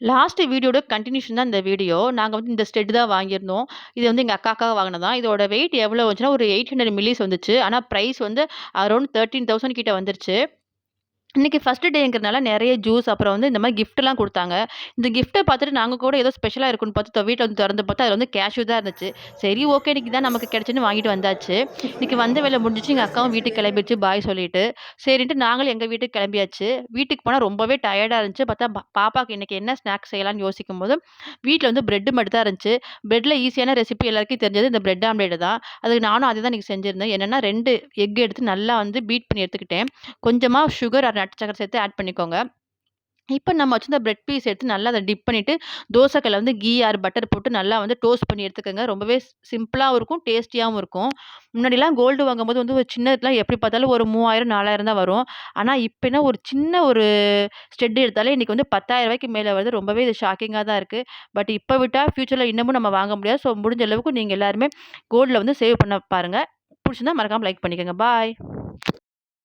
Last வீடியோட continuation தான் இந்த வீடியோ. நாங்க வந்து இந்த ஸ்டெட் தான் வாங்கியிருந்தோம். இது வந்து எங்க அக்காக்காக வாங்குனது தான். இதோட வெயிட் எவ்வளோ வந்துச்சுன்னா, ஒரு 800 மில்லிஸ் வந்துச்சு. ஆனா பிரைஸ் வந்து அரவுண்ட் 13,000 கிட்ட வந்துருச்சு. இன்னைக்கு ஃபர்ஸ்ட் டேங்கிறனால நெறைய ஜூஸ், அப்புறம் வந்து இந்த மாரி கிஃப்ட்லாம் குடுத்தாங்க. இந்த கிஃப்ட்ட பார்த்துட்டு நாங்க கூட ஏதோ ஸ்பெஷலா இருக்குன்னு பார்த்து வீட்ல வந்து தொறந்து பார்த்தா, அதுல வந்து கேஷ்யூ தான் இருந்துச்சு. சரி ஓகே இன்னைக்கு தான் நமக்கு கிடைச்சுன்னு வாங்கிட்டு வந்தாச்சு. இன்னைக்கு வந்த வேலை முடிஞ்சுச்சு. எங்க அக்காவும் வீட்டுக்கு கிளம்பிருச்சு பாய் சொல்லிட்டு. சரின்ட்டு நாங்களும் எங்க வீட்டுக்கு கிளம்பியாச்சு. வீட்டுக்கு போனா ரொம்பவே டயர்டா இருந்துச்சு. பார்த்தா பாப்பாக்கு இன்னைக்கு என்ன ஸ்நாக்ஸ் செய்யலாம்னு யோசிக்கும்போது, வீட்ல வந்து பிரெட் மட்டும் தான் இருந்துச்சு. பிரெட்ல ஈஸியான ரெசிபி எல்லாருக்கும் தெரிஞ்சது இந்த பிரெட் ஆம்லேட் தான். அதுக்கு நானும் அதுதான் இன்னைக்கு செஞ்சிருந்தேன். என்னன்னா 2 எக் எடுத்து நல்லா வந்து பீட் பண்ணி எடுத்துக்கிட்டேன். கொஞ்சமா சுகர் ஆர் நாட்டு சர்க்கரை சேர்த்து ஆட் பண்ணிக்கோங்க. இப்ப நம்ம வச்சிருந்த பிரெட் பீஸ் எடுத்து நல்லா அத டிப் பண்ணிட்டு, தோசை கல்ல வந்து கீ ஆர் பட்டர் போட்டு நல்லா வந்து டோஸ்ட் பண்ணி எடுத்துக்கங்க. ரொம்பவே சிம்பிளாவும் இருக்கும், டேஸ்டியாவும் இருக்கும். முன்னாடிலாம் கோல்டு வாங்கும்போது வந்து ஒரு சின்னதுலாம் எப்படி பார்த்தாலும் ஒரு 3000, 4000 தான் வரும். ஆனா இப்பன்னா ஒரு சின்ன ஒரு ஸ்டெட் எடுத்தாலே இன்னைக்கு வந்து ரூ. 10,000 மேல வருது. ரொம்பவே இது ஷாக்கிங்கா தான் இருக்கு. பட் இப்ப விட்டா ஃபியூச்சர்ல இன்னமும் நம்ம வாங்க முடியாது. ஸோ முடிஞ்ச அளவுக்கு நீங்க எல்லாருமே கோல்ட்ல வந்து சேவ் பண்ண பாருங்க. புடிச்சிருந்தா மறக்காம லைக் பண்ணிக்கங்க. பாய்.